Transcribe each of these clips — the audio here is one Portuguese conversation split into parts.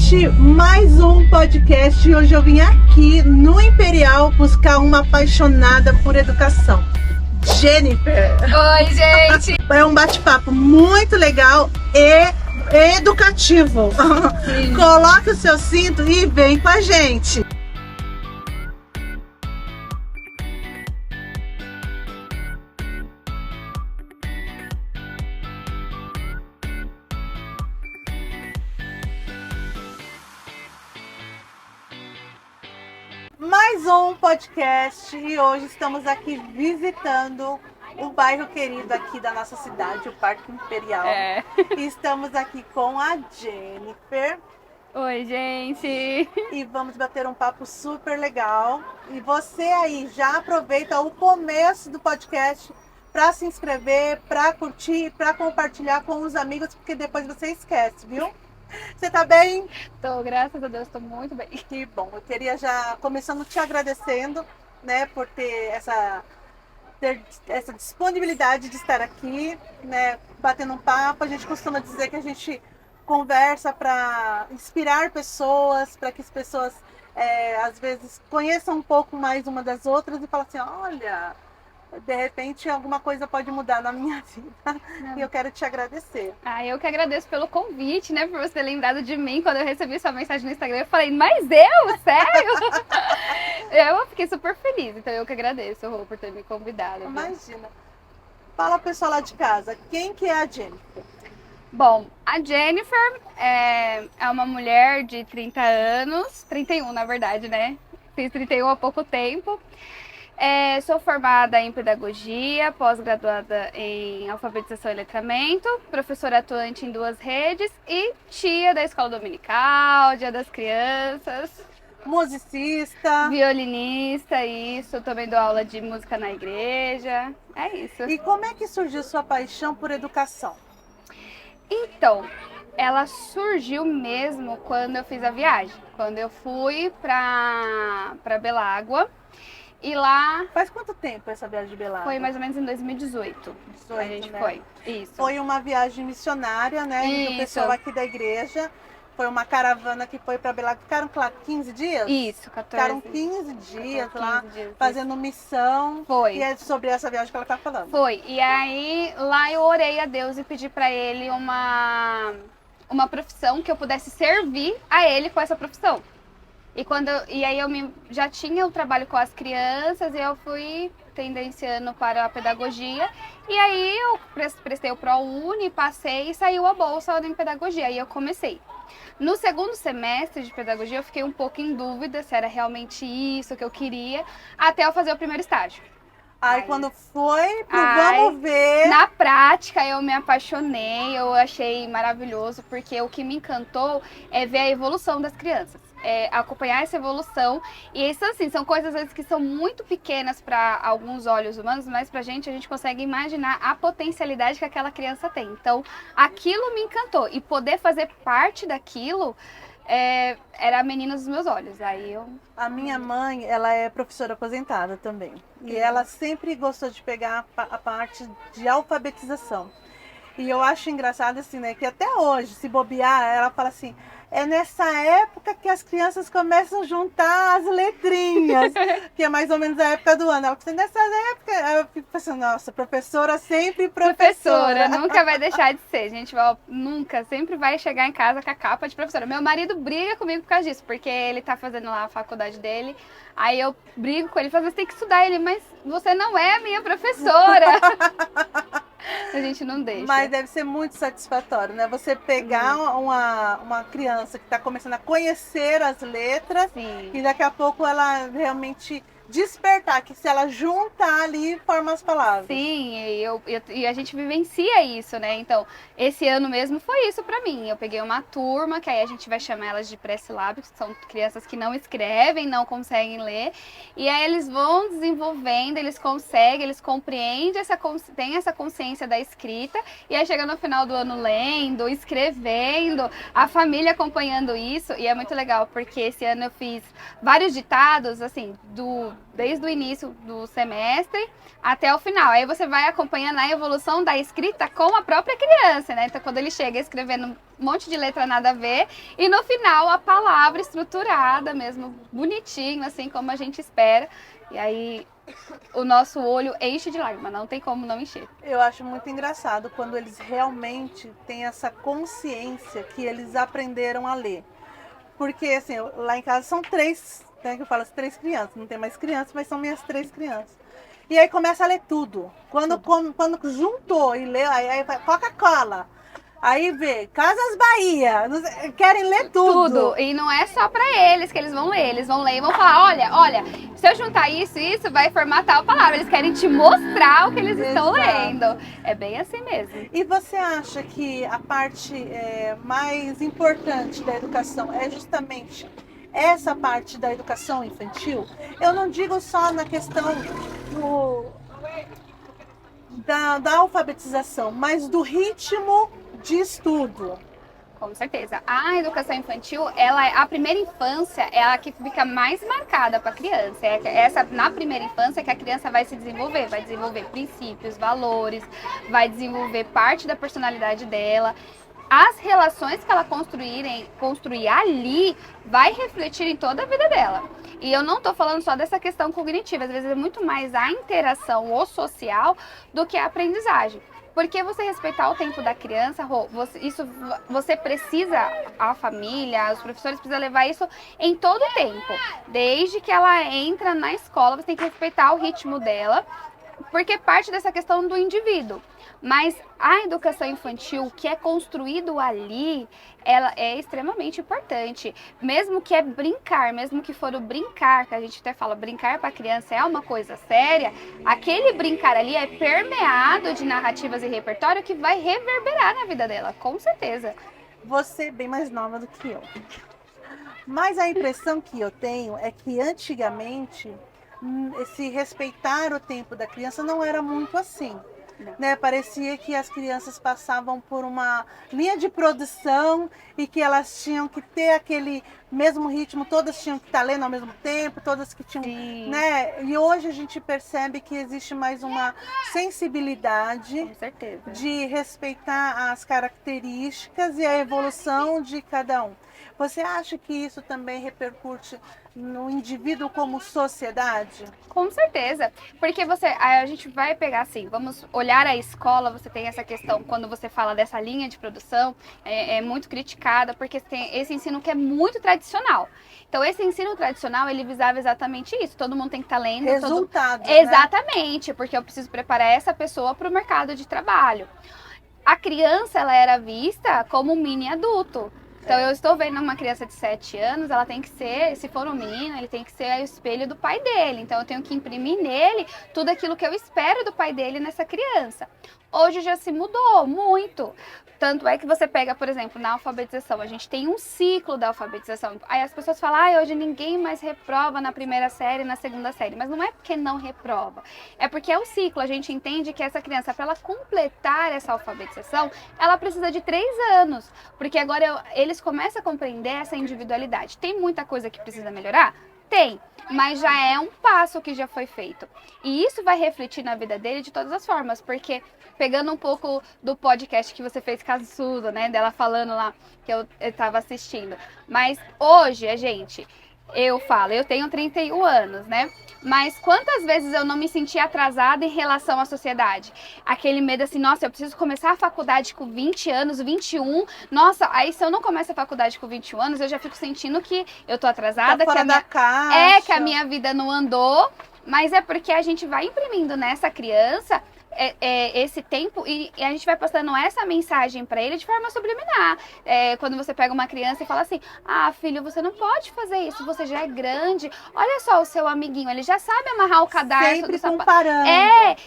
gente, mais um podcast. Hoje eu vim aqui no Imperial buscar uma apaixonada por educação, Jennifer. Oi, gente! É um bate-papo muito legal e educativo. Coloque o seu cinto e vem com a gente. Mais um podcast e hoje estamos aqui visitando o bairro querido aqui da nossa cidade, o Parque Imperial. E estamos aqui com a Jennifer. Oi, gente! E vamos bater um papo super legal. E você aí já aproveita o começo do podcast para se inscrever, para curtir, para compartilhar com os amigos, porque depois você esquece, viu? Você tá bem? Tô, graças a Deus, tô muito bem. Que bom. Eu queria já começando te agradecendo, né, por ter essa disponibilidade de estar aqui, né, batendo um papo. A gente costuma dizer que a gente conversa para inspirar pessoas, para que as pessoas às vezes conheçam um pouco mais uma das outras e falam assim, olha, de repente alguma coisa pode mudar na minha vida. E eu quero te agradecer. Eu que agradeço pelo convite, né, por você ter lembrado de mim. Quando eu recebi sua mensagem no Instagram, eu falei, mas eu? Sério? Eu fiquei super feliz, então eu que agradeço, Rô, por ter me convidado. Imagina. Fala pro pessoal lá de casa, quem que é a Jennifer? Bom, a Jennifer é uma mulher de 30 anos, 31 na verdade, né? Fiz 31 há pouco tempo. Sou formada em pedagogia, pós-graduada em alfabetização e letramento, professora atuante em 2 redes e tia da escola dominical, dia das crianças. Musicista. Violinista, isso. Também dou aula de música na igreja. É isso. E como é que surgiu sua paixão por educação? Então, ela surgiu mesmo quando eu fiz a viagem. Quando eu fui para Belágua. E lá... Faz quanto tempo essa viagem de Belágua? Foi mais ou menos em 2018. A gente foi. Isso. Foi uma viagem missionária, né? Isso. Do pessoal aqui da igreja. Foi uma caravana que foi para Belágua. Ficaram, claro, 15 dias? Isso, 14. Ficaram 15 dias 15 lá, dias, fazendo missão. Foi. E é sobre essa viagem que ela tá falando. Foi. E aí, lá eu orei a Deus e pedi para ele uma profissão que eu pudesse servir a ele com essa profissão. E aí já tinha o trabalho com as crianças e eu fui tendenciando para a pedagogia. E aí eu prestei o ProUni, passei e saiu a bolsa em pedagogia. Aí eu comecei. No segundo semestre de pedagogia eu fiquei um pouco em dúvida se era realmente isso que eu queria, até eu fazer o primeiro estágio. Aí quando foi pro vamos ver... Na prática eu me apaixonei, eu achei maravilhoso, porque o que me encantou é ver a evolução das crianças. Acompanhar essa evolução. E isso, assim, são coisas às vezes que são muito pequenas para alguns olhos humanos, mas pra gente, a gente consegue imaginar a potencialidade que aquela criança tem. Então, aquilo me encantou. E poder fazer parte daquilo era a menina dos meus olhos. A minha mãe, ela é professora aposentada também. E ela sempre gostou de pegar a parte de alfabetização. E eu acho engraçado assim, né, que até hoje, se bobear, ela fala assim, é nessa época que as crianças começam a juntar as letrinhas, que é mais ou menos a época do ano. Ela fala, nessa época, eu fico pensando, nossa, professora sempre professora. Nunca vai deixar de ser, gente, nunca, sempre vai chegar em casa com a capa de professora. Meu marido briga comigo por causa disso, porque ele tá fazendo lá a faculdade dele, aí eu brigo com ele, falo, você tem que estudar. Ele, mas você não é a minha professora. A gente não deixa. Mas deve ser muito satisfatório, né? Você pegar uma criança que está começando a conhecer as letras. Sim. E daqui a pouco ela realmente despertar, que se ela juntar ali, forma as palavras. Sim, e a gente vivencia isso, né? Então, esse ano mesmo foi isso pra mim. Eu peguei uma turma, que aí a gente vai chamar elas de pré-silábicos, que são crianças que não escrevem, não conseguem ler. E aí eles vão desenvolvendo, eles conseguem, eles compreendem, têm essa consciência da escrita. E aí chega no final do ano lendo, escrevendo, a família acompanhando isso. E é muito legal, porque esse ano eu fiz vários ditados, assim, desde o início do semestre até o final. Aí você vai acompanhando a evolução da escrita com a própria criança, né? Então, quando ele chega escrevendo um monte de letra nada a ver, e no final a palavra estruturada mesmo, bonitinho, assim como a gente espera. E aí o nosso olho enche de lágrimas, não tem como não encher. Eu acho muito engraçado quando eles realmente têm essa consciência que eles aprenderam a ler. Porque, assim, lá em casa são 3, né, que eu falo, as 3 crianças. Não tem mais crianças, mas são minhas 3 crianças. E aí começa a ler tudo. Quando juntou e leu, aí vai Coca-Cola. Aí vê Casas Bahia. Querem ler tudo. E não é só pra eles que eles vão ler. Eles vão ler e vão falar, olha, se eu juntar isso vai formar tal palavra. Eles querem te mostrar o que eles estão lendo. É bem assim mesmo. E você acha que a parte mais importante da educação é justamente essa parte da educação infantil? Eu não digo só na questão da alfabetização, mas do ritmo de estudo. Com certeza. A educação infantil, a primeira infância é a que fica mais marcada para a criança. Na primeira infância que a criança vai se desenvolver, vai desenvolver princípios, valores, vai desenvolver parte da personalidade dela. As relações que ela construir ali vai refletir em toda a vida dela. E eu não estou falando só dessa questão cognitiva, às vezes é muito mais a interação, o social, do que a aprendizagem. Porque você respeitar o tempo da criança, você precisa, a família, os professores precisam levar isso em todo o tempo. Desde que ela entra na escola, você tem que respeitar o ritmo dela, porque parte dessa questão do indivíduo. Mas a educação infantil, o que é construído ali, ela é extremamente importante. Mesmo que é brincar, mesmo que for o brincar, que a gente até fala, brincar para a criança é uma coisa séria, aquele brincar ali é permeado de narrativas e repertório que vai reverberar na vida dela, com certeza. Você é bem mais nova do que eu. Mas a impressão que eu tenho é que antigamente esse respeitar o tempo da criança não era muito assim. Né? Parecia que as crianças passavam por uma linha de produção e que elas tinham que ter aquele mesmo ritmo, todas tinham que estar lendo ao mesmo tempo, todas que tinham, né? E hoje a gente percebe que existe mais uma sensibilidade, com certeza, de respeitar as características e a evolução de cada um. Você acha que isso também repercute no indivíduo como sociedade? Com certeza, porque a gente vai pegar assim, vamos olhar a escola, você tem essa questão, quando você fala dessa linha de produção, é muito criticada, porque tem esse ensino que é muito tradicional. Então, esse ensino tradicional, ele visava exatamente isso, todo mundo tem que estar lendo. Resultado, né? Exatamente, porque eu preciso preparar essa pessoa para o mercado de trabalho. A criança, ela era vista como um mini adulto. Então, eu estou vendo uma criança de 7 anos, ela tem que ser, se for um menino, ele tem que ser o espelho do pai dele. Então, eu tenho que imprimir nele tudo aquilo que eu espero do pai dele nessa criança. Hoje já se mudou muito. Tanto é que você pega, por exemplo, na alfabetização, a gente tem um ciclo da alfabetização. Aí as pessoas falam, hoje ninguém mais reprova na primeira série, na segunda série. Mas não é porque não reprova, é porque é o ciclo. A gente entende que essa criança, para ela completar essa alfabetização, ela precisa de 3 anos. Porque agora eles começam a compreender essa individualidade. Tem muita coisa que precisa melhorar? Tem, mas já é um passo que já foi feito. E isso vai refletir na vida dele de todas as formas, porque pegando um pouco do podcast que você fez com a Suza, né, dela falando lá, que eu estava assistindo. Mas hoje, gente, eu tenho 31 anos, né? Mas quantas vezes eu não me senti atrasada em relação à sociedade? Aquele medo assim, nossa, eu preciso começar a faculdade com 20 anos, 21. Nossa, aí se eu não começo a faculdade com 21 anos, eu já fico sentindo que eu tô atrasada. Tá fora da caixa. Que a minha vida não andou. Mas é porque a gente vai imprimindo nessa criança esse tempo e a gente vai passando essa mensagem para ele de forma subliminar. Quando você pega uma criança e fala assim, filho, você não pode fazer isso, você já é grande, olha só o seu amiguinho, ele já sabe amarrar o cadarço sempre do sapato. Comparando.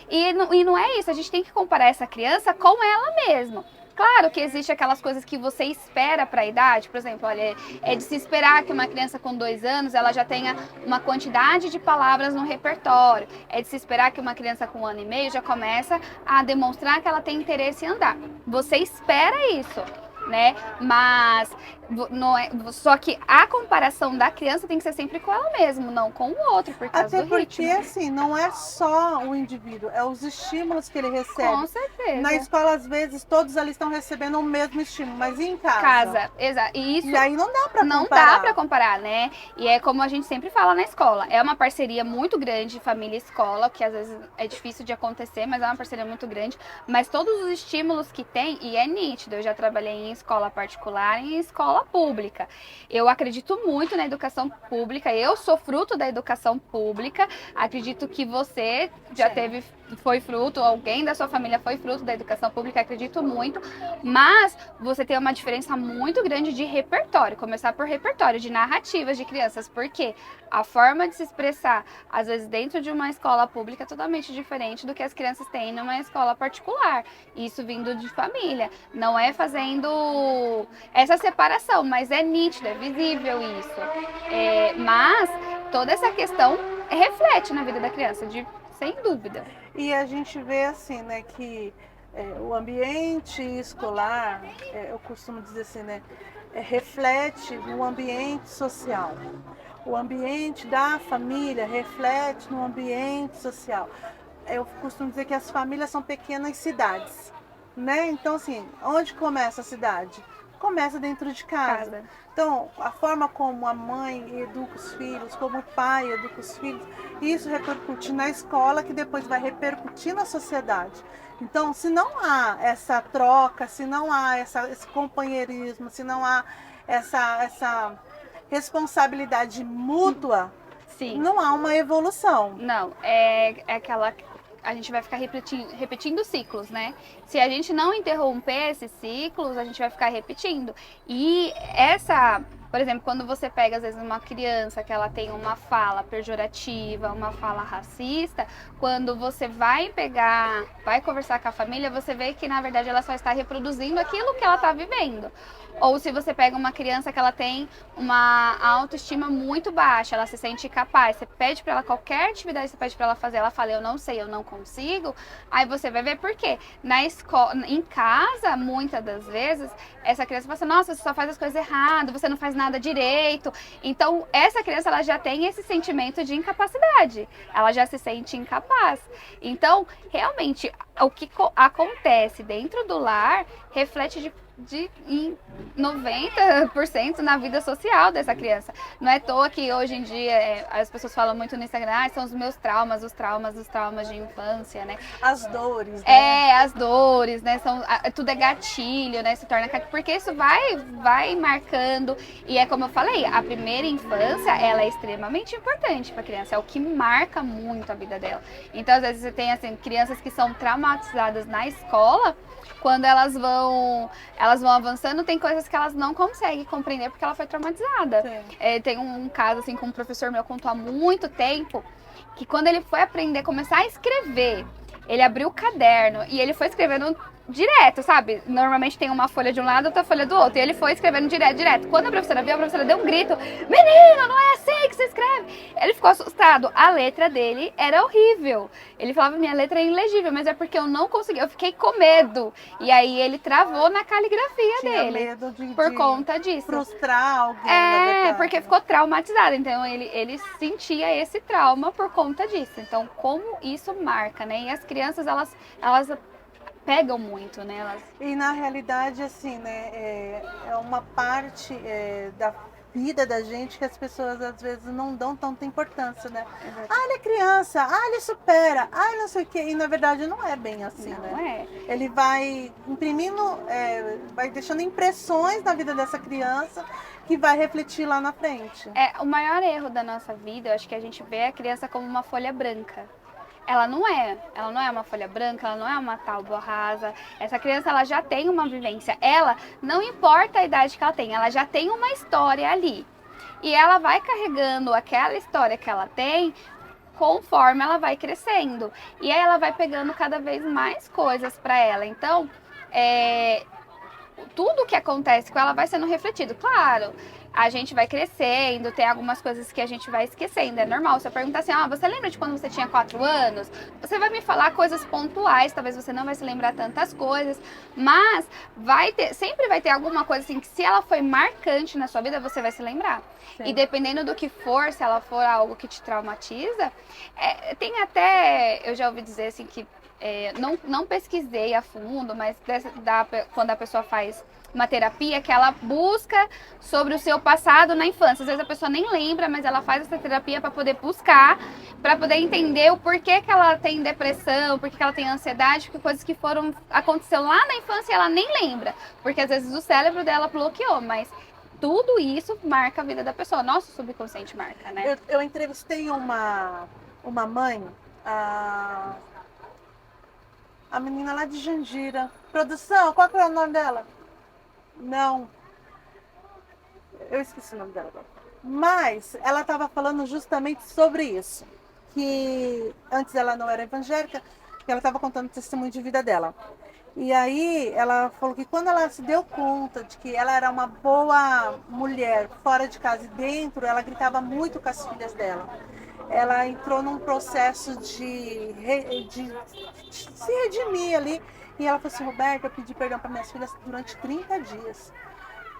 E não é isso, a gente tem que comparar essa criança com ela mesma. Claro que existe aquelas coisas que você espera para a idade, por exemplo, olha, é de se esperar que uma criança com 2 anos ela já tenha uma quantidade de palavras no repertório. É de se esperar que uma criança com 1 ano e meio já começa a demonstrar que ela tem interesse em andar. Você espera isso. né? Mas não é, só que a comparação da criança tem que ser sempre com ela mesma, não com o outro, por causa Até do porque, ritmo. assim, não é só o indivíduo, é os estímulos que ele recebe. Com Na certeza. escola, às vezes, todos ali estão recebendo o mesmo estímulo, mas e em casa? Casa, exato. E isso E aí não dá para não dá pra comparar. comparar, né? E é como a gente sempre fala na escola, é uma parceria muito grande, família e escola, que às vezes é difícil de acontecer, mas é uma parceria muito grande. Mas todos os estímulos que tem, e é nítido, eu já trabalhei em escola particular e em escola pública. Eu acredito muito na educação pública, eu sou fruto da educação pública, acredito que você já Sim. teve, foi fruto, alguém da sua família foi fruto da educação pública, acredito muito, mas você tem uma diferença muito grande de repertório, começar por repertório, de narrativas de crianças, porque a forma de se expressar, às vezes dentro de uma escola pública, é totalmente diferente do que as crianças têm numa escola particular. Isso vindo de família. Não é fazendo essa separação, mas é nítido, é visível isso. Mas toda essa questão reflete na vida da criança, sem dúvida. E a gente vê assim, né, que o ambiente escolar, eu costumo dizer assim, né, reflete no ambiente social. O ambiente da família reflete no ambiente social. Eu costumo dizer que as famílias são pequenas cidades, né? Então, assim, onde começa a cidade? Começa dentro de casa. Então, a forma como a mãe educa os filhos, como o pai educa os filhos, isso repercute na escola, que depois vai repercutir na sociedade. Então, se não há essa troca, se não há esse companheirismo, se não há essa responsabilidade mútua, Sim. não há uma evolução. Não, é aquela. A gente vai ficar repetindo ciclos, né? Se a gente não interromper esses ciclos, a gente vai ficar repetindo. E essa, por exemplo, quando você pega às vezes uma criança que ela tem uma fala pejorativa, uma fala racista, quando você vai conversar com a família, você vê que na verdade ela só está reproduzindo aquilo que ela está vivendo. Ou se você pega uma criança que ela tem uma autoestima muito baixa, ela se sente incapaz, você pede para ela qualquer atividade, você pede para ela fazer, ela fala eu não sei, eu não consigo, aí você vai ver por quê. Na escola, em casa, muitas das vezes, essa criança fala assim, nossa, você só faz as coisas erradas, você não faz nada direito. Então, essa criança ela já tem esse sentimento de incapacidade, ela já se sente incapaz. Então, realmente, o que acontece dentro do lar reflete em 90% na vida social dessa criança. Não é à toa que hoje em dia as pessoas falam muito no Instagram, são os meus traumas, os traumas de infância, né? As dores, né? As dores, né? Tudo é gatilho, né? Se torna porque isso vai marcando. E é como eu falei, a primeira infância, ela é extremamente importante para a criança, é o que marca muito a vida dela. Então, às vezes você tem assim, crianças que são traumatizadas na escola, quando elas vão avançando, tem coisas que elas não conseguem compreender porque ela foi traumatizada. Tem um caso assim com um professor meu contou há muito tempo, que quando ele foi aprender, começar a escrever, ele abriu o caderno e ele foi escrevendo direto, sabe? Normalmente tem uma folha de um lado, outra folha do outro. E ele foi escrevendo direto. Quando a professora viu, a professora deu um grito: menino, não é assim que você escreve. Ele ficou assustado. A letra dele era horrível. Ele falava, minha letra é ilegível, mas é porque eu não consegui. Eu fiquei com medo. E aí ele travou na caligrafia Tinha dele. Medo de Conta disso. Frustrar alguém. Porque ficou traumatizado. Então ele sentia esse trauma por conta disso. Então, como isso marca, né? E as crianças, elas pegam muito, né? E na realidade, assim, né, é uma parte da vida da gente que as pessoas às vezes não dão tanta importância, né? Ele é criança, ele supera, não sei o quê. E na verdade não é bem assim, não né? Ele vai imprimindo, vai deixando impressões na vida dessa criança que vai refletir lá na frente. O maior erro da nossa vida, eu acho que a gente vê a criança como uma folha branca. Ela não é uma folha branca, ela não é uma tábua rasa. Essa criança, ela já tem uma vivência. Ela, não importa a idade que ela tem, ela já tem uma história ali. E ela vai carregando aquela história que ela tem conforme ela vai crescendo. E aí ela vai pegando cada vez mais coisas para ela. Então, tudo que acontece com ela vai sendo refletido. Claro, a gente vai crescendo, tem algumas coisas que a gente vai esquecendo, é normal. Se eu perguntar assim, você lembra de quando você tinha 4 anos? Você vai me falar coisas pontuais, talvez você não vai se lembrar tantas coisas, mas sempre vai ter alguma coisa assim que se ela foi marcante na sua vida, você vai se lembrar. Sim. E dependendo do que for, se ela for algo que te traumatiza, tem até, eu já ouvi dizer assim que, não pesquisei a fundo, mas quando a pessoa faz uma terapia, que ela busca sobre o seu passado na infância. Às vezes a pessoa nem lembra, mas ela faz essa terapia para poder buscar, para poder entender o porquê que ela tem depressão, porquê que ela tem ansiedade, porque coisas que aconteceu lá na infância e ela nem lembra, porque às vezes o cérebro dela bloqueou, mas tudo isso marca a vida da pessoa. Nosso subconsciente marca, né? Eu entrevistei uma mãe, a menina lá de Jandira. Produção, qual que é o nome dela? Não. Eu esqueci o nome dela agora. Mas ela estava falando justamente sobre isso. Que antes ela não era evangélica, que ela estava contando o testemunho de vida dela. E aí ela falou que quando ela se deu conta de que ela era uma boa mulher fora de casa e dentro, ela gritava muito com as filhas dela. Ela entrou num processo de se redimir ali. E ela falou assim, Roberta, eu pedi perdão para minhas filhas durante 30 dias.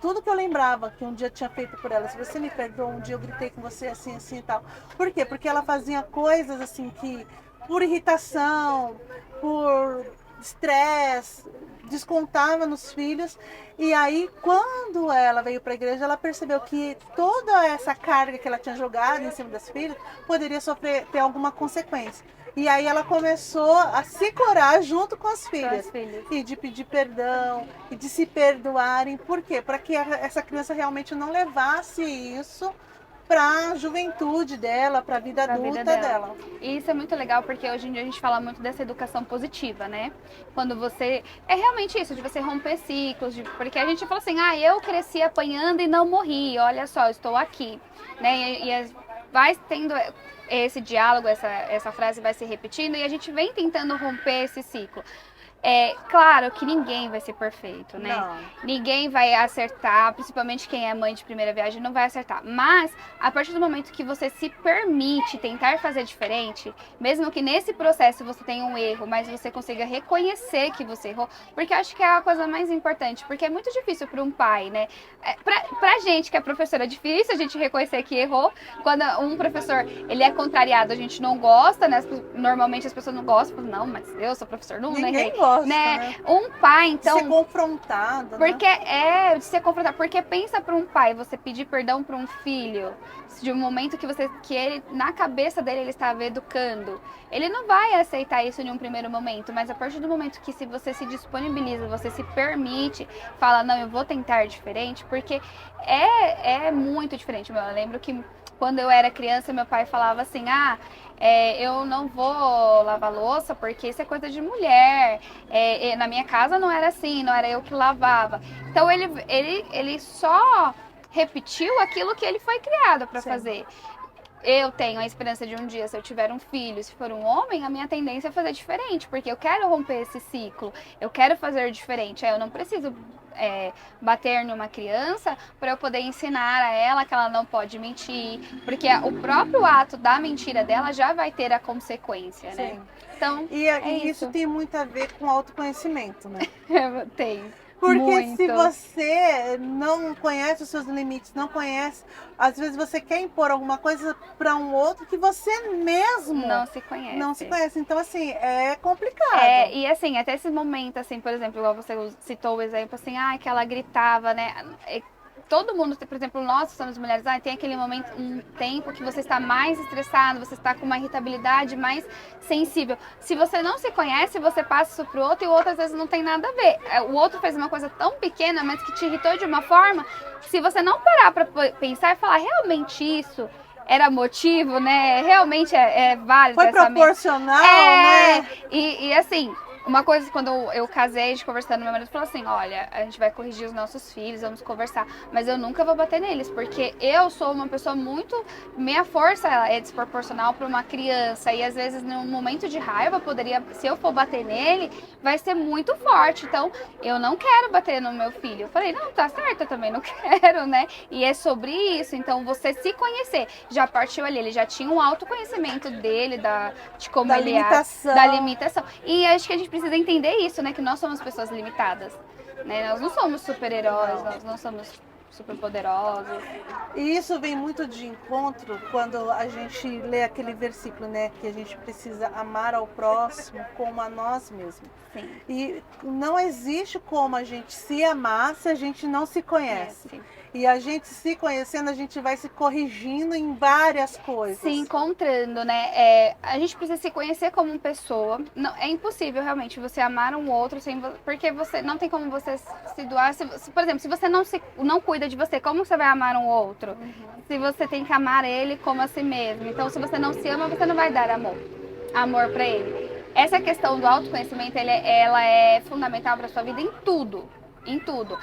Tudo que eu lembrava que um dia tinha feito por ela, se você me perdoa, um dia eu gritei com você assim, assim e tal. Por quê? Porque ela fazia coisas assim que, por irritação, por estresse, descontava nos filhos. E aí, quando ela veio para a igreja, ela percebeu que toda essa carga que ela tinha jogado em cima das filhas poderia ter alguma consequência. E aí ela começou a se curar junto com as filhas. E de pedir perdão, e de se perdoarem. Por quê? Para que essa criança realmente não levasse isso para a juventude dela, para a vida adulta dela. E isso é muito legal, porque hoje em dia a gente fala muito dessa educação positiva, né? Quando você... É realmente isso, de você romper ciclos, porque a gente fala assim, eu cresci apanhando e não morri, olha só, eu estou aqui. Né? E vai tendo... Esse diálogo, essa frase vai se repetindo e a gente vem tentando romper esse ciclo. É claro que ninguém vai ser perfeito, né? Não. Ninguém vai acertar, principalmente quem é mãe de primeira viagem não vai acertar. Mas, a partir do momento que você se permite tentar fazer diferente, mesmo que nesse processo você tenha um erro, mas você consiga reconhecer que você errou, porque eu acho que é a coisa mais importante, porque é muito difícil para um pai, né? Pra gente que é professora, é difícil a gente reconhecer que errou. Quando um professor, ele é contrariado, a gente não gosta, né? Normalmente as pessoas não gostam, falam, não, mas eu sou professor, não, ninguém né? gosta, né? Um pai, então... De ser confrontado, porque de ser confrontado. Porque pensa para um pai, você pedir perdão para um filho, de um momento que ele, na cabeça dele, ele estava educando. Ele não vai aceitar isso em um primeiro momento, mas a partir do momento que se você se disponibiliza, você se permite, fala, não, eu vou tentar diferente, porque é muito diferente. Eu lembro que quando eu era criança, meu pai falava assim, eu não vou lavar louça porque isso é coisa de mulher. Na minha casa não era assim, não era eu que lavava. Então ele só repetiu aquilo que ele foi criado para fazer. Eu tenho a esperança de um dia, se eu tiver um filho, se for um homem, a minha tendência é fazer diferente, porque eu quero romper esse ciclo, eu quero fazer diferente. Eu não preciso bater numa criança para eu poder ensinar a ela que ela não pode mentir, porque o próprio ato da mentira dela já vai ter a consequência, né? Então, e isso tem muito a ver com autoconhecimento, né? Tem. Porque muito. Se você não conhece os seus limites, não conhece, às vezes você quer impor alguma coisa para um outro que você mesmo não se conhece. Não se conhece. Então, assim, é complicado. E assim, até esse momento, assim, por exemplo, igual você citou o exemplo, assim, que ela gritava, né? Todo mundo, por exemplo, nós que somos mulheres, tem aquele momento, um tempo que você está mais estressado, você está com uma irritabilidade mais sensível. Se você não se conhece, você passa isso pro outro e o outro às vezes não tem nada a ver. O outro fez uma coisa tão pequena, mas que te irritou de uma forma, se você não parar para pensar e falar, realmente isso era motivo, né? Realmente é válido. Foi proporcional, né? E assim... Uma coisa, quando eu casei, a gente conversando, meu marido falou assim, olha, a gente vai corrigir os nossos filhos, vamos conversar, mas eu nunca vou bater neles, porque eu sou uma pessoa muito... Minha força é desproporcional para uma criança, e às vezes, num momento de raiva, poderia, se eu for bater nele, vai ser muito forte, então eu não quero bater no meu filho. Eu falei, não, tá certo, eu também não quero, né? E é sobre isso, então você se conhecer, já partiu ali, ele já tinha um autoconhecimento dele, de como Da ele limitação. é, da limitação. E acho que a gente precisa entender isso, né? Que nós somos pessoas limitadas, né? Nós não somos super-heróis, nós não somos super poderosos. E isso vem muito de encontro quando a gente lê aquele versículo, né? Que a gente precisa amar ao próximo como a nós mesmos. Sim. E não existe como a gente se amar se a gente não se conhece. Sim. E a gente se conhecendo, a gente vai se corrigindo em várias coisas. Se encontrando, né? A gente precisa se conhecer como pessoa. Não, é impossível realmente você amar um outro sem porque você não tem como você se doar. Por exemplo, se você não cuida de você, como você vai amar um outro? Se você tem que amar ele como a si mesmo. Então, se você não se ama, você não vai dar amor para ele. Essa questão do autoconhecimento, ela é fundamental para sua vida em tudo. Em tudo.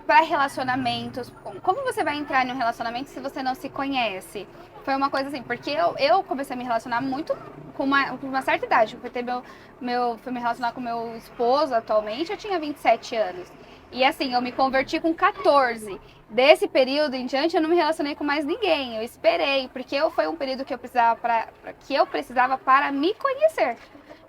Para relacionamentos, como você vai entrar em um relacionamento se você não se conhece? Foi uma coisa assim, porque eu comecei a me relacionar muito com uma certa idade. Fui me relacionar com meu esposo atualmente, eu tinha 27 anos. E assim, eu me converti com 14. Desse período em diante, eu não me relacionei com mais ninguém. Eu esperei, porque foi um período que eu precisava para me conhecer.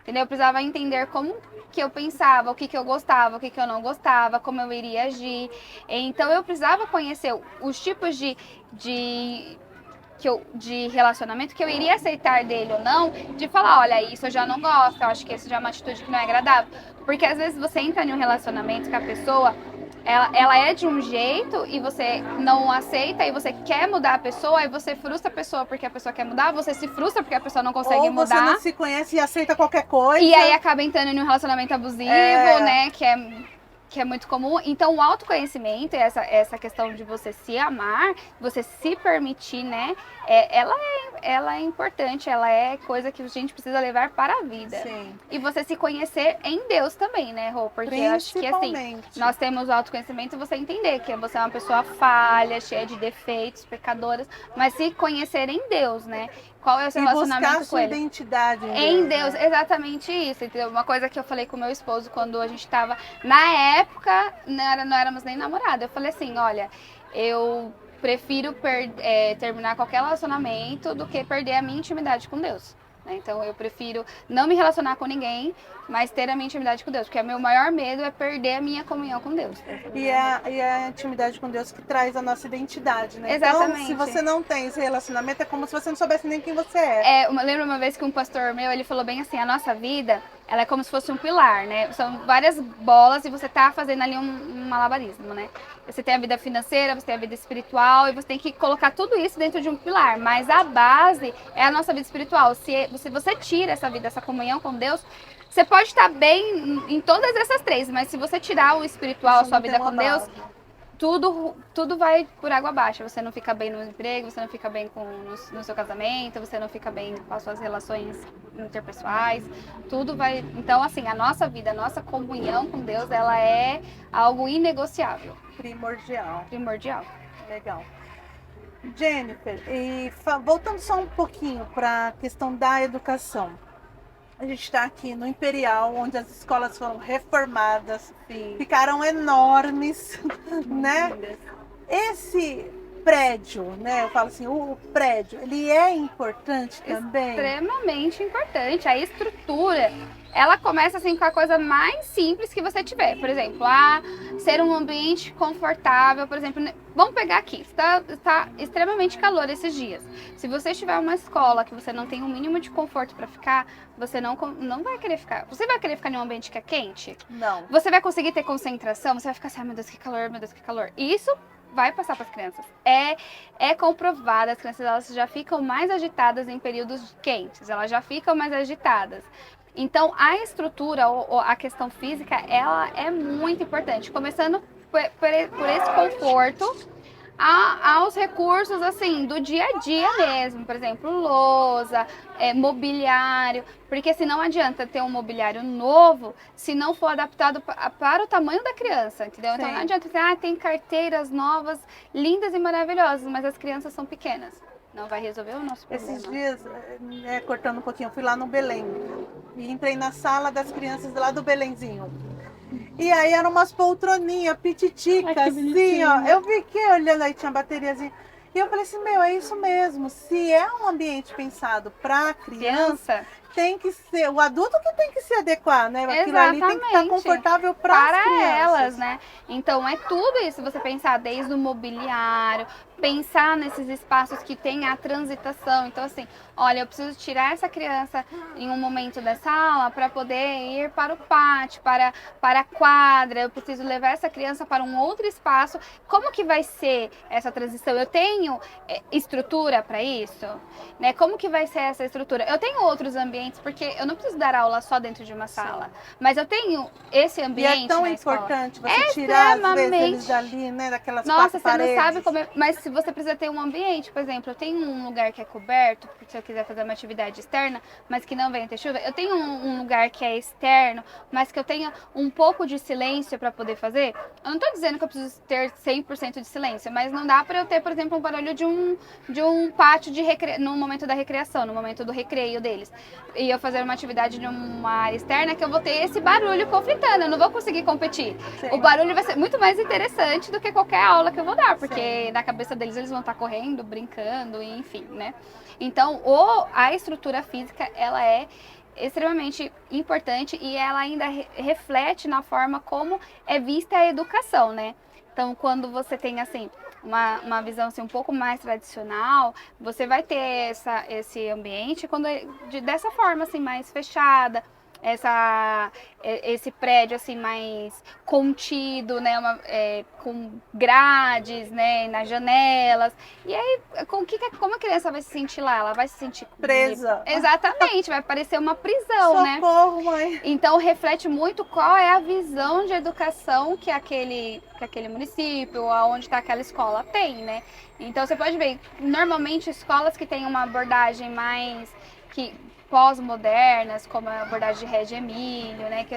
Entendeu? Eu precisava entender como que eu pensava, o que eu gostava, o que eu não gostava, como eu iria agir. Então eu precisava conhecer os tipos de relacionamento que eu iria aceitar dele ou não, de falar, olha, isso eu já não gosto, eu acho que isso já é uma atitude que não é agradável. Porque às vezes você entra em um relacionamento com a pessoa, ela é de um jeito e você não aceita e você quer mudar a pessoa e você frustra a pessoa porque a pessoa quer mudar, você se frustra porque a pessoa não consegue mudar. Ou você não se conhece e aceita qualquer coisa. E aí acaba entrando em um relacionamento abusivo, né, que é muito comum. Então o autoconhecimento, essa questão de você se amar, você se permitir, né, ela é importante, ela é coisa que a gente precisa levar para a vida. Sim. E você se conhecer em Deus também, né, Rô? Porque eu acho que assim, nós temos o autoconhecimento e você entender que você é uma pessoa falha, cheia de defeitos, pecadoras, mas se conhecer em Deus, né? Qual é o seu relacionamento com ele? Identidade em Deus, né? Exatamente isso, entendeu? Uma coisa que eu falei com meu esposo quando a gente tava, na época, não éramos nem namorados. Eu falei assim, olha, eu prefiro terminar qualquer relacionamento do que perder a minha intimidade com Deus. Né? Então eu prefiro não me relacionar com ninguém, mas ter a minha intimidade com Deus, porque o meu maior medo é perder a minha comunhão com Deus. E a intimidade com Deus que traz a nossa identidade, né? Exatamente. Então, se você não tem esse relacionamento, é como se você não soubesse nem quem você é. Eu lembro uma vez que um pastor meu, ele falou bem assim, a nossa vida, ela é como se fosse um pilar, né? São várias bolas e você tá fazendo ali um malabarismo, né? Você tem a vida financeira, você tem a vida espiritual e você tem que colocar tudo isso dentro de um pilar. Mas a base é a nossa vida espiritual. Se você tira essa vida, essa comunhão com Deus, você pode estar bem em todas essas três, mas se você tirar o espiritual, a sua vida com Deus, tudo vai por água abaixo. Você não fica bem no emprego, você não fica bem no seu casamento, você não fica bem com as suas relações interpessoais, tudo vai... Então, assim, a nossa vida, a nossa comunhão com Deus, ela é algo inegociável. Primordial. Legal. Jennifer, e voltando só um pouquinho para a questão da educação. A gente está aqui no Imperial, onde as escolas foram reformadas, Sim. Ficaram enormes, né? Esse prédio, né? Eu falo assim, o prédio, ele é importante também? Extremamente importante. A estrutura, ela começa assim com a coisa mais simples que você tiver. Por exemplo, ser um ambiente confortável, por exemplo, vamos pegar aqui, está extremamente calor esses dias. Se você tiver uma escola que você não tem um mínimo de conforto para ficar, você não vai querer ficar. Você vai querer ficar em um ambiente que é quente? Não. Você vai conseguir ter concentração? Você vai ficar assim, meu Deus, que calor, meu Deus, que calor. Isso vai passar para as crianças. É comprovado, as crianças elas já ficam mais agitadas em períodos quentes, elas já ficam mais agitadas. Então, a estrutura, ou a questão física, ela é muito importante. Começando por esse conforto, aos recursos, assim, do dia a dia mesmo. Por exemplo, lousa, mobiliário. Porque assim, não adianta ter um mobiliário novo se não for adaptado para o tamanho da criança, entendeu? Então Sim. não adianta ter, tem carteiras novas, lindas e maravilhosas, mas as crianças são pequenas. Não vai resolver o nosso problema. Esses dias, cortando um pouquinho, eu fui lá no Belém e entrei na sala das crianças lá do Belenzinho. E aí eram umas poltroninhas pititicas, Ai, que assim, ó. bonitinho. Eu fiquei olhando aí, tinha bateriazinha. E eu falei assim, meu, é isso mesmo. Se é um ambiente pensado para criança, tem que ser, o adulto que tem que se adequar, né? Aquilo ali tem que estar confortável para as crianças. Elas, né? Então é tudo isso, você pensar desde o mobiliário, pensar nesses espaços que tem a transitação. Então assim, olha, eu preciso tirar essa criança em um momento dessa aula para poder ir para o pátio, para a quadra, eu preciso levar essa criança para um outro espaço. Como que vai ser essa transição? Eu tenho estrutura para isso? Né? Como que vai ser essa estrutura? Eu tenho outros ambientes, porque eu não preciso dar aula só dentro de uma sala, mas eu tenho esse ambiente. E é tão importante você tirar, às vezes, eles dali, né, daquelas quatro paredes. Nossa, você não sabe como é, mas se você precisa ter um ambiente, por exemplo, eu tenho um lugar que é coberto, se eu quiser fazer uma atividade externa, mas que não venha ter chuva, eu tenho um lugar que é externo, mas que eu tenha um pouco de silêncio para poder fazer. Eu não tô dizendo que eu preciso ter 100% de silêncio, mas não dá para eu ter, por exemplo, um barulho de um pátio no momento da recreação, no momento do recreio deles. E eu fazer uma atividade de uma área externa que eu vou ter esse barulho conflitando, eu não vou conseguir competir. Sim. O barulho vai ser muito mais interessante do que qualquer aula que eu vou dar, porque na cabeça deles eles vão estar correndo, brincando, enfim, né? Então, a estrutura física, ela é extremamente importante e ela ainda reflete na forma como é vista a educação, né? Então, quando você tem, assim, uma visão assim, um pouco mais tradicional, você vai ter esse ambiente dessa forma, assim, mais fechada, esse prédio assim mais contido, né, com grades, né, nas janelas. E aí, como a criança vai se sentir lá? Ela vai se sentir presa. Exatamente, vai parecer uma prisão, né? Socorro, mãe. Então reflete muito qual é a visão de educação que aquele município, aonde está aquela escola tem, né? Então você pode ver, normalmente escolas que têm uma abordagem mais pós-modernas, como a abordagem de Reggio Emílio, né, que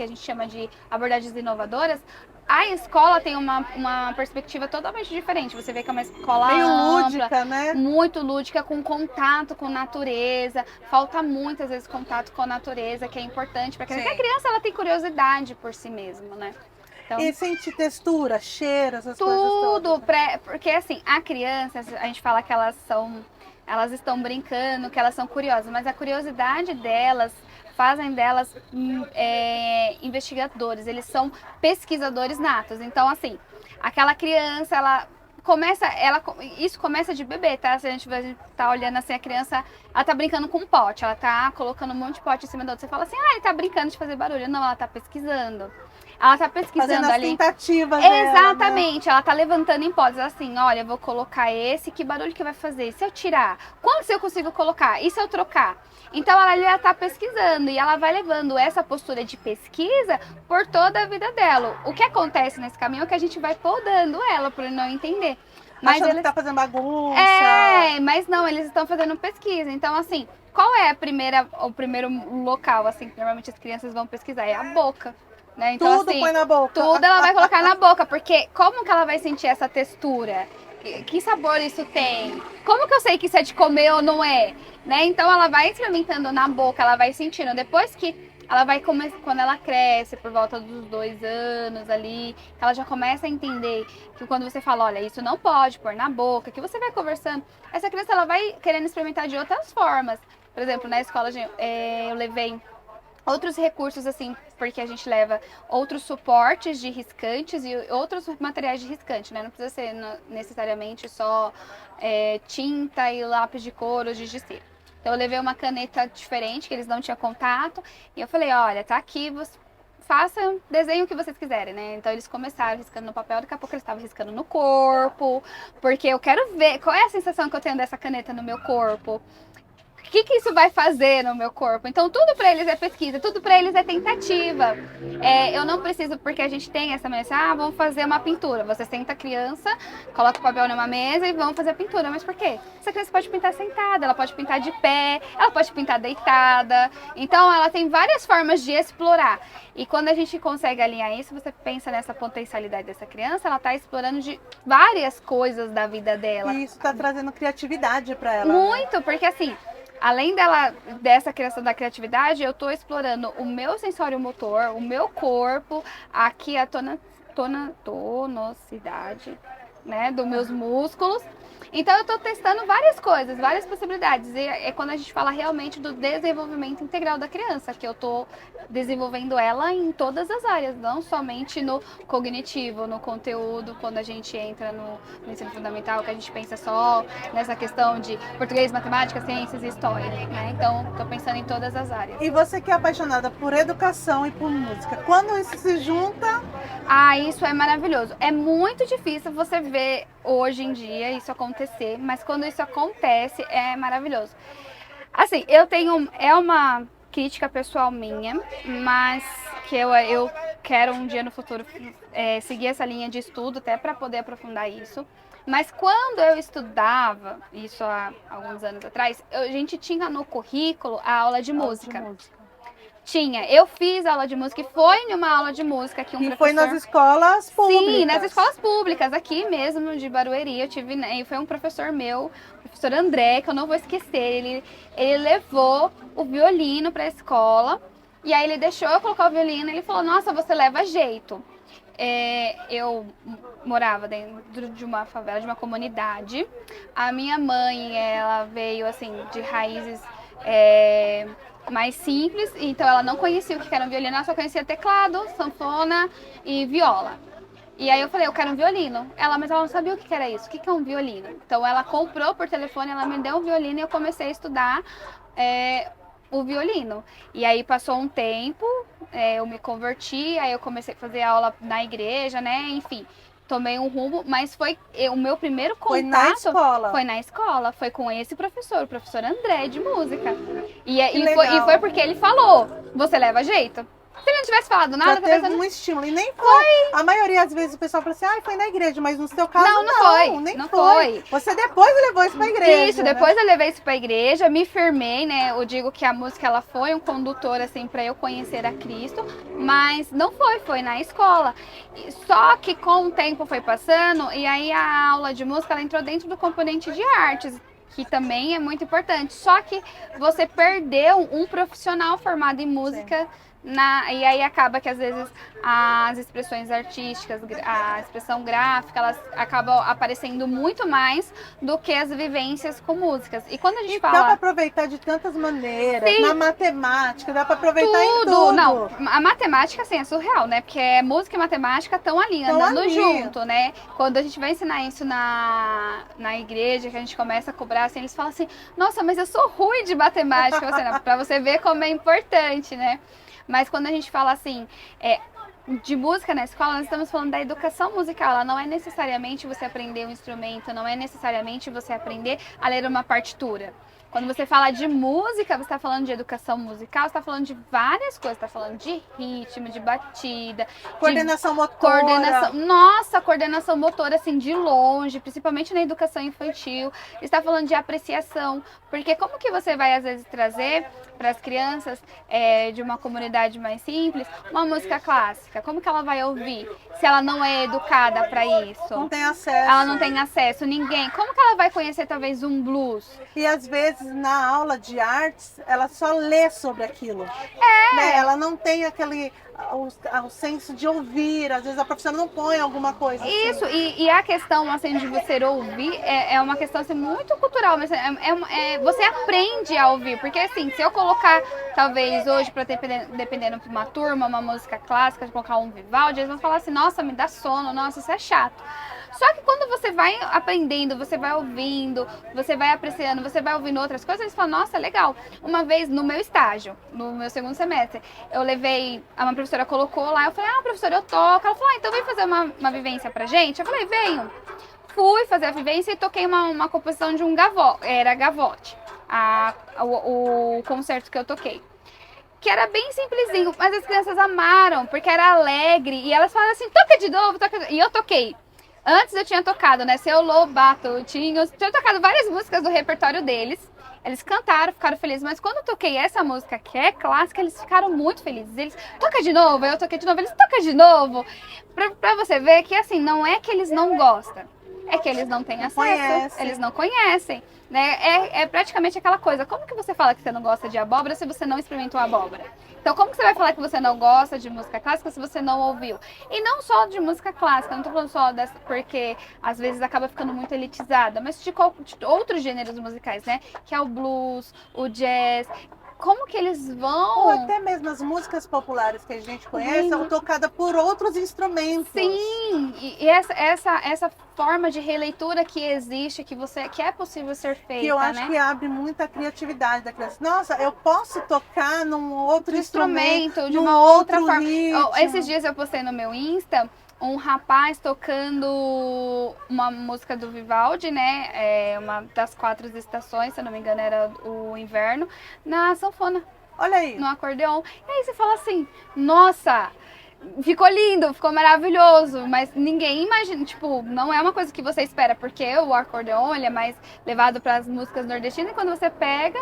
a gente chama de abordagens inovadoras, a escola tem uma perspectiva totalmente diferente. Você vê que é uma escola meio ampla, lúdica, né? Muito lúdica, com contato com natureza. Falta muitas vezes contato com a natureza, que é importante para a criança. Porque a criança ela tem curiosidade por si mesma, né? Então, e sente textura, cheiro, essas coisas todas. Tudo, porque assim, a criança, a gente fala que elas estão brincando, que elas são curiosas, mas a curiosidade delas fazem delas investigadores, eles são pesquisadores natos. Então, assim, aquela criança, isso começa de bebê, tá? Se a gente tá olhando assim, a criança, ela tá brincando com um pote, ela tá colocando um monte de pote em cima do outro. Você fala assim, ele tá brincando de fazer barulho. Não, ela tá pesquisando. Ela tá pesquisando fazendo ali. As tentativas Exatamente, dela, né? Ela tá levantando hipóteses assim, olha, eu vou colocar esse, que barulho que vai fazer? Se eu tirar, quantos eu consigo colocar? E se eu trocar? Então ela tá pesquisando e ela vai levando essa postura de pesquisa por toda a vida dela. O que acontece nesse caminho é que a gente vai podando ela por não entender. Mas achando que tá fazendo bagunça. Mas não, eles estão fazendo pesquisa. Então, assim, qual é o primeiro local, assim, que normalmente as crianças vão pesquisar? É a boca. Né? Então, tudo assim, põe na boca. Tudo ela vai colocar na boca, porque como que ela vai sentir essa textura? Que sabor isso tem? Como que eu sei que isso é de comer ou não é? Né? Então ela vai experimentando na boca, ela vai sentindo. Depois que ela vai começar, quando ela cresce, por volta dos 2 anos ali, ela já começa a entender que quando você fala, olha, isso não pode pôr na boca, que você vai conversando, essa criança ela vai querendo experimentar de outras formas. Por exemplo, na escola eu levei outros recursos, assim, porque a gente leva outros suportes de riscantes e outros materiais de riscante, né? Não precisa ser necessariamente só tinta e lápis de cor ou giz de cera. Então eu levei uma caneta diferente, que eles não tinham contato, e eu falei, olha, tá aqui, façam, desenhem o que vocês quiserem, né? Então eles começaram riscando no papel, daqui a pouco eles estavam riscando no corpo, porque eu quero ver qual é a sensação que eu tenho dessa caneta no meu corpo. que isso vai fazer no meu corpo? Então, tudo para eles é pesquisa, tudo para eles é tentativa. Eu não preciso, porque a gente tem essa mensagem, vamos fazer uma pintura. Você senta a criança, coloca o papel numa mesa e vamos fazer a pintura. Mas por quê? Essa criança pode pintar sentada, ela pode pintar de pé, ela pode pintar deitada. Então, ela tem várias formas de explorar. E quando a gente consegue alinhar isso, você pensa nessa potencialidade dessa criança, ela está explorando de várias coisas da vida dela. E isso está trazendo criatividade para ela. Muito, porque assim, além dessa criação da criatividade, eu estou explorando o meu sensório motor, o meu corpo, aqui a tonosidade, né, dos meus músculos. Então eu estou testando várias coisas, várias possibilidades. E é quando a gente fala realmente do desenvolvimento integral da criança, que eu estou desenvolvendo ela em todas as áreas, não somente no cognitivo, no conteúdo, quando a gente entra no ensino fundamental, que a gente pensa só nessa questão de português, matemática, ciências e história, né? Então, estou pensando em todas as áreas. E você que é apaixonada por educação e por música, quando isso se junta... Ah, isso é maravilhoso. É muito difícil você ver hoje em dia isso acontecer, mas quando isso acontece é maravilhoso. Assim, é uma crítica pessoal minha, mas que eu quero um dia no futuro seguir essa linha de estudo até para poder aprofundar isso. Mas quando eu estudava, isso há alguns anos atrás, a gente tinha no currículo a aula de música. Tinha. Eu fiz aula de música e foi numa aula de música que um professor... E foi nas escolas públicas? Sim, nas escolas públicas, aqui mesmo de Barueri. Eu tive, né, foi um professor meu, o professor André, que eu não vou esquecer. Ele levou o violino para a escola e aí ele deixou eu colocar o violino e ele falou, nossa, você leva jeito. Eu morava dentro de uma favela, de uma comunidade. A minha mãe, ela veio assim de raízes... mais simples, então ela não conhecia o que era um violino, ela só conhecia teclado, sanfona e viola. E aí eu falei, eu quero um violino. Mas ela não sabia o que era isso, o que é um violino. Então ela comprou por telefone, ela me deu um violino e eu comecei a estudar o violino. E aí passou um tempo, eu me converti, aí eu comecei a fazer aula na igreja, né, enfim. Tomei um rumo, mas o meu primeiro contato... Foi na escola? Foi na escola, foi com esse professor, o professor André, de música. E foi porque ele falou, você leva jeito? Se ele não tivesse falado nada... Já teve um estímulo, e nem foi. A maioria, às vezes, o pessoal fala assim, foi na igreja, mas no seu caso não foi. Você depois levou isso pra igreja. Isso, depois eu levei isso pra igreja, me firmei, né? Eu digo que a música, ela foi um condutor, assim, pra eu conhecer a Cristo, mas não foi na escola. Só que com o tempo foi passando, e aí a aula de música, ela entrou dentro do componente de artes, que também é muito importante. Só que você perdeu um profissional formado em música... Sim. E aí acaba que às vezes as expressões artísticas, a expressão gráfica, elas acabam aparecendo muito mais do que as vivências com músicas. E quando a gente fala... Dá para aproveitar de tantas maneiras, Sim. Na matemática, dá para aproveitar em tudo. Não, a matemática assim, é surreal, né? Porque música e matemática estão ali, andando junto, né? Quando a gente vai ensinar isso na igreja, que a gente começa a cobrar, assim, eles falam assim, nossa, mas eu sou ruim de matemática, para você ver como é importante, né? Mas quando a gente fala assim, de música na escola, nós estamos falando da educação musical. Ela não é necessariamente você aprender um instrumento, não é necessariamente você aprender a ler uma partitura. Quando você fala de música, você está falando de educação musical, você está falando de várias coisas. Você está falando de ritmo, de batida. Coordenação motora. Nossa, coordenação motora, assim, de longe, principalmente na educação infantil. Você está falando de apreciação. Porque como que você vai, às vezes, trazer para as crianças de uma comunidade mais simples uma música clássica? Como que ela vai ouvir se ela não é educada para isso? Não tem acesso. Ela não tem acesso, ninguém. Como que ela vai conhecer, talvez, um blues? E, às vezes, na aula de artes, ela só lê sobre aquilo. Né? Ela não tem o senso de ouvir. Às vezes a professora não põe alguma coisa assim. Isso, e a questão assim, de você ouvir é uma questão assim, muito cultural. Mas você aprende a ouvir. Porque assim, se eu colocar, talvez hoje, dependendo de uma turma, uma música clássica, colocar um Vivaldi, eles vão falar assim, nossa, me dá sono, nossa, isso é chato. Só que quando você vai aprendendo, você vai ouvindo, você vai apreciando, você vai ouvindo outras coisas, eles falam, nossa, legal. Uma vez no meu estágio, no meu segundo semestre, eu levei, uma professora colocou lá, eu falei, professora, eu toco. Ela falou, então vem fazer uma vivência pra gente? Eu falei, venho. Fui fazer a vivência e toquei uma composição de um gavote. o concerto que eu toquei. Que era bem simplesinho, mas as crianças amaram, porque era alegre. E elas falaram assim, toca de novo, toca de novo. E eu toquei. Antes eu tinha tocado, né, Seu Lobato, tinha tocado várias músicas do repertório deles. Eles cantaram, ficaram felizes, mas quando eu toquei essa música, que é clássica, eles ficaram muito felizes. Eles, toca de novo, eu toquei de novo, eles, toca de novo. Pra você ver que, assim, não é que eles não gostam, é que eles não têm acesso, eles não conhecem. Né? É praticamente aquela coisa, como que você fala que você não gosta de abóbora se você não experimentou abóbora? Então, como que você vai falar que você não gosta de música clássica se você não ouviu? E não só de música clássica, não tô falando só dessa, porque às vezes acaba ficando muito elitizada, mas de outros gêneros musicais, né? Que é o blues, o jazz. Como que eles vão... Ou até mesmo as músicas populares que a gente conhece são tocadas por outros instrumentos. Sim, e essa forma de releitura que existe, que é possível ser feita, que eu acho que abre muita criatividade da criança. Nossa, eu posso tocar num outro instrumento, de uma outra forma. ritmo. Esses dias eu postei no meu Insta um rapaz tocando uma música do Vivaldi, né? Uma das 4 estações, se eu não me engano, era o inverno, na sanfona. Olha aí. No acordeon. E aí você fala assim, nossa, ficou lindo, ficou maravilhoso, mas ninguém imagina, tipo, não é uma coisa que você espera, porque o acordeon, ele é mais levado para as músicas nordestinas, e quando você pega,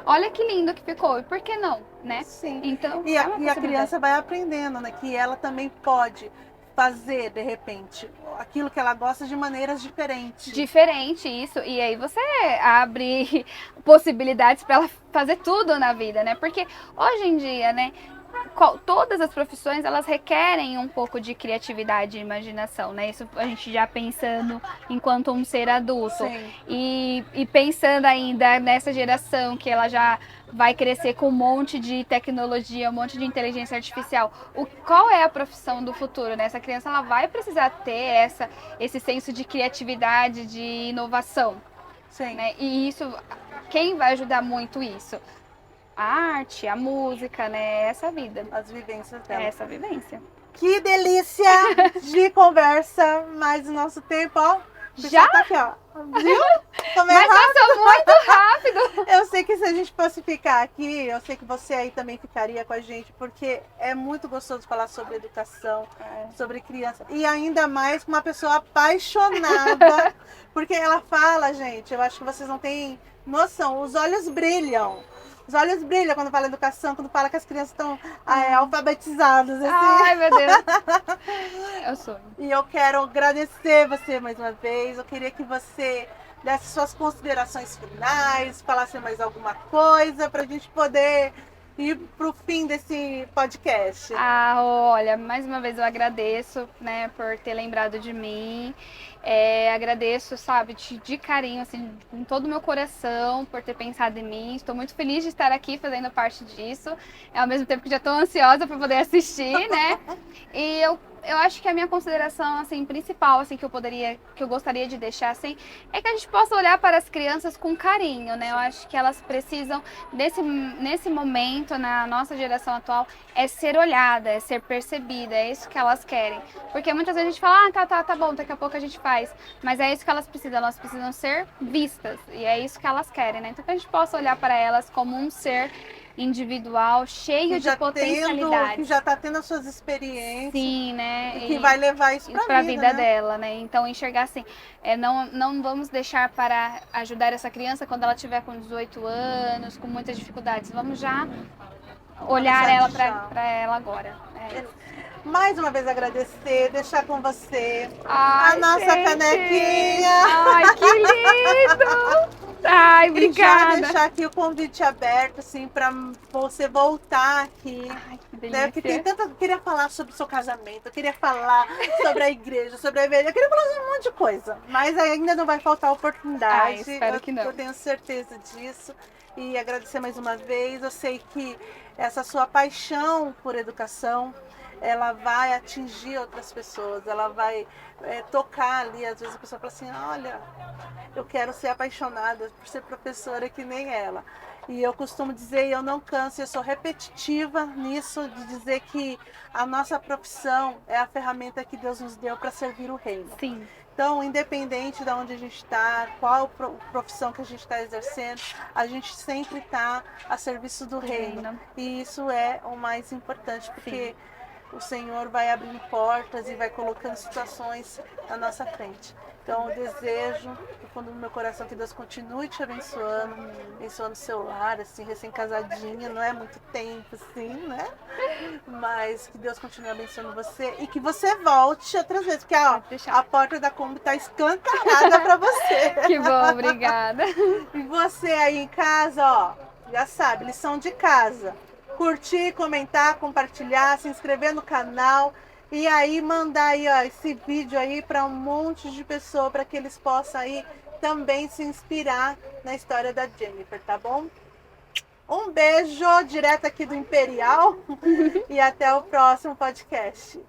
olha que lindo que ficou, e por que não, né? Sim. Então, E a criança vai aprendendo, né, que ela também pode fazer, de repente, aquilo que ela gosta de maneiras diferentes. Diferente, isso. E aí você abre possibilidades para ela fazer tudo na vida, né? Porque hoje em dia, né, todas as profissões, elas requerem um pouco de criatividade e imaginação, né? Isso a gente já pensando enquanto um ser adulto. Sim. E pensando ainda nessa geração que ela já vai crescer com um monte de tecnologia, um monte de inteligência artificial. Qual é a profissão do futuro, né? Essa criança, ela vai precisar ter esse senso de criatividade, de inovação. Sim. Né? E isso, quem vai ajudar muito isso? A arte, a música, né? Essa vida. As vivências dela. Essa vivência. Que delícia de conversa, mas o nosso tempo, ó. Já? Tá aqui, ó. Viu? Mas passou muito rápido. Eu sei que se a gente fosse ficar aqui, eu sei que você aí também ficaria com a gente, porque é muito gostoso falar sobre educação, sobre criança. E ainda mais com uma pessoa apaixonada. Porque ela fala, gente, eu acho que vocês não têm noção, os olhos brilham. Os olhos brilham quando fala educação, quando fala que as crianças estão alfabetizadas. Assim. Ai, meu Deus. Eu sou. E eu quero agradecer você mais uma vez. Eu queria que você desse suas considerações finais, falasse mais alguma coisa para a gente poder ir para o fim desse podcast. Olha, mais uma vez eu agradeço, né, por ter lembrado de mim. Agradeço, sabe, de carinho, assim, com todo o meu coração, por ter pensado em mim. Estou muito feliz de estar aqui fazendo parte disso. Ao mesmo tempo que já estou ansiosa para poder assistir, né? E eu acho que a minha consideração, assim, principal, assim, que eu gostaria de deixar, assim, é que a gente possa olhar para as crianças com carinho, né? Eu acho que elas precisam, nesse momento, na nossa geração atual, ser olhada, é ser percebida, é isso que elas querem. Porque muitas vezes a gente fala, tá bom, daqui a pouco a gente faz. Mas é isso que elas precisam ser vistas, e é isso que elas querem, né? Então que a gente possa olhar para elas como um ser individual, cheio de potencialidades. Que já está tendo as suas experiências. Sim, né? E que vai levar isso para a vida dela, né? Então enxergar assim, não vamos deixar para ajudar essa criança quando ela tiver com 18 anos, com muitas dificuldades. Vamos já olhar ela para ela agora. Mais uma vez agradecer, deixar com você a nossa canequinha. Ai, que lindo! Ai, obrigada. E já deixar aqui o convite aberto, assim, para você voltar aqui. Ai, que delícia. Porque tem tanta... Eu queria falar sobre o seu casamento, eu queria falar sobre a igreja, sobre a igreja, eu queria falar sobre um monte de coisa. Mas ainda não vai faltar oportunidade. Espero que não. Eu tenho certeza disso. E agradecer mais uma vez. Eu sei que essa sua paixão por educação, ela vai atingir outras pessoas, ela vai tocar ali. Às vezes a pessoa fala assim, olha, eu quero ser apaixonada por ser professora que nem ela. E eu costumo dizer, eu não canso, eu sou repetitiva nisso, de dizer que a nossa profissão é a ferramenta que Deus nos deu para servir o reino. Sim. Então, independente de onde a gente está, qual profissão que a gente está exercendo, a gente sempre está a serviço do reino. E isso é o mais importante, porque o Senhor vai abrindo portas e vai colocando situações na nossa frente. Então, eu desejo, do fundo do meu coração, que Deus continue te abençoando, abençoando o seu lar, assim, recém-casadinha, não é muito tempo, assim, né? Mas que Deus continue abençoando você e que você volte outras vezes, porque ó, a porta da Kombi está escancarada para você. Que bom, obrigada. E você aí em casa, ó, já sabe, lição de casa. Curtir, comentar, compartilhar, se inscrever no canal e aí mandar aí, ó, esse vídeo aí para um monte de pessoas, para que eles possam aí também se inspirar na história da Jennifer, tá bom? Um beijo direto aqui do Imperial e até o próximo podcast.